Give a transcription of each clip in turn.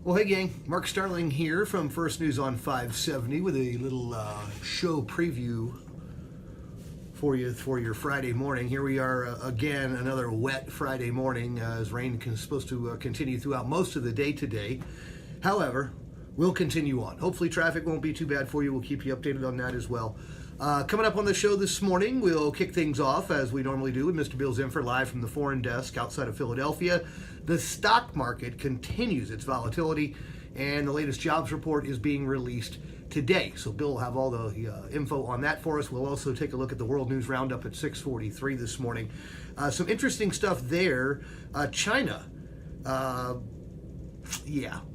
Well, hey gang, Mark Starling here from First News on 570 with a little show preview for you for your Friday morning. Here we are again, another wet Friday morning as rain is supposed to continue throughout most of the day today. However, we'll continue on. Hopefully traffic won't be too bad for you. We'll keep you updated on that as well. Coming up on the show this morning, we'll kick things off as we normally do with Mr. Bill Zimfer live from the foreign desk outside of Philadelphia. The stock market continues its volatility, and the latest jobs report is being released today. So Bill will have all the info on that for us. We'll also take a look at the World News Roundup at 6:43 this morning. Some interesting stuff there. China.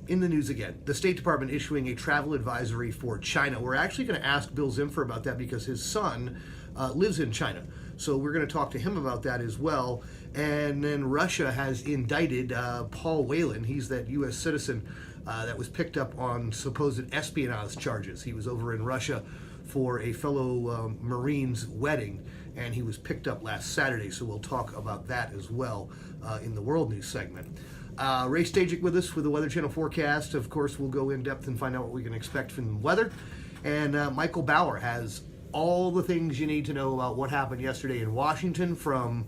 In the news again. The State Department issuing a travel advisory for China. We're actually going to ask Bill Zimfer about that because his son lives in China. So we're going to talk to him about that as well. And then Russia has indicted Paul Whelan. He's that U.S. citizen that was picked up on supposed espionage charges. He was over in Russia for a fellow Marine's wedding, and he was picked up last Saturday. So we'll talk about that as well in the World News segment. Ray Stajic with us with the Weather Channel forecast. Of course, we'll go in depth and find out what we can expect from the weather. And Michael Bauer has all the things you need to know about what happened yesterday in Washington, from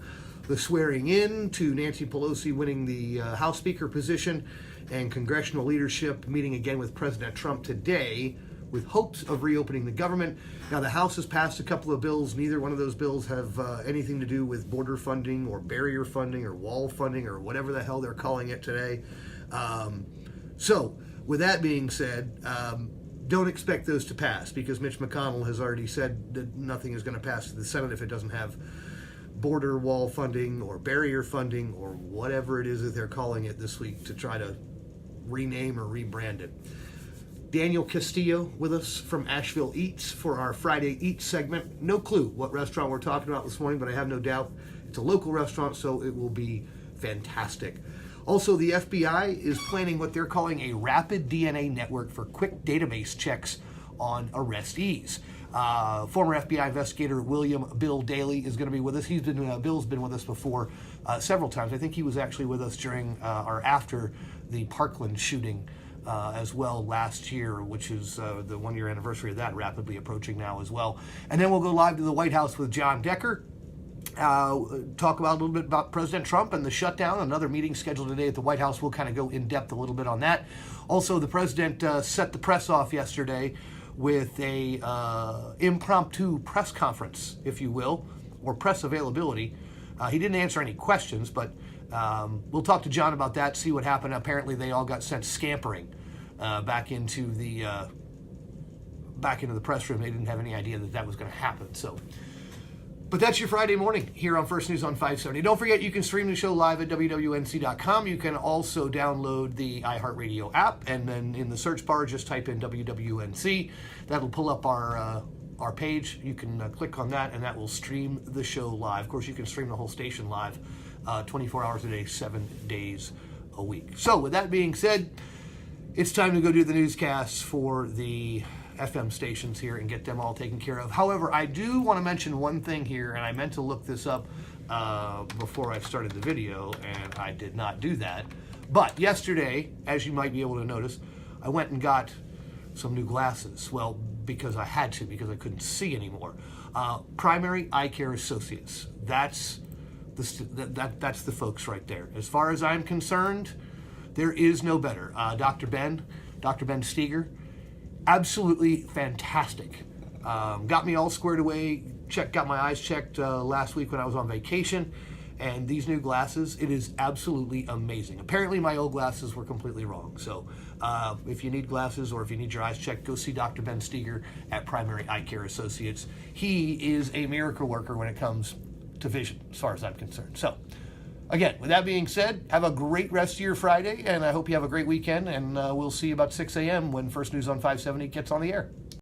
the swearing in to Nancy Pelosi winning the House Speaker position and congressional leadership meeting again with President Trump today with hopes of reopening the government. Now, the House has passed a couple of bills. Neither one of those bills have anything to do with border funding or barrier funding or wall funding or whatever the hell they're calling it today. So, with that being said, don't expect those to pass because Mitch McConnell has already said that nothing is going to pass to the Senate if it doesn't have border wall funding or barrier funding or whatever it is that they're calling it this week to try to rename or rebrand it. Daniel Castillo with us from Asheville Eats for our Friday Eats segment. No clue what restaurant we're talking about this morning, but I have no doubt it's a local restaurant, so it will be fantastic. Also, the FBI is planning what they're calling a rapid DNA network for quick database checks on arrestees. Former FBI investigator William Bill Daley is going to be with us. Bill's been with us before several times. I think he was actually with us during or after the Parkland shooting as well last year, which is the one-year anniversary of that, rapidly approaching now as well. And then we'll go live to the White House with John Decker. Talk about a little bit about President Trump and the shutdown. Another meeting scheduled today at the White House. We'll kind of go in depth a little bit on that. Also, the president set the press off yesterday with a impromptu press conference, if you will, or press availability. He didn't answer any questions, but we'll talk to John about that, see what happened. Apparently, they all got sent scampering back into the press room. They didn't have any idea that that was going to happen. So. But that's your Friday morning here on First News on 570. Don't forget, you can stream the show live at WWNC.com. You can also download the iHeartRadio app, and then in the search bar, just type in WWNC. That'll pull up our page. You can click on that, and that will stream the show live. Of course, you can stream the whole station live 24 hours a day, 7 days a week. So with that being said, it's time to go do the newscasts for the FM stations here and get them all taken care of. However, I do want to mention one thing here, and I meant to look this up before I started the video, and I did not do that. But yesterday, as you might be able to notice, I went and got some new glasses. Well, because I had to, because I couldn't see anymore. Primary Eye Care Associates. That's the folks right there. As far as I'm concerned, there is no better. Dr. Ben Steger, absolutely fantastic. Got me all squared away, got my eyes checked last week when I was on vacation, and these new glasses, it is absolutely amazing. Apparently my old glasses were completely wrong. So if you need glasses or if you need your eyes checked, go see Dr. Ben Steger at Primary Eye Care Associates. He is a miracle worker when it comes to vision, as far as I'm concerned. So again, with that being said, have a great rest of your Friday, and I hope you have a great weekend, and we'll see you about 6 a.m. when First News on 570 gets on the air.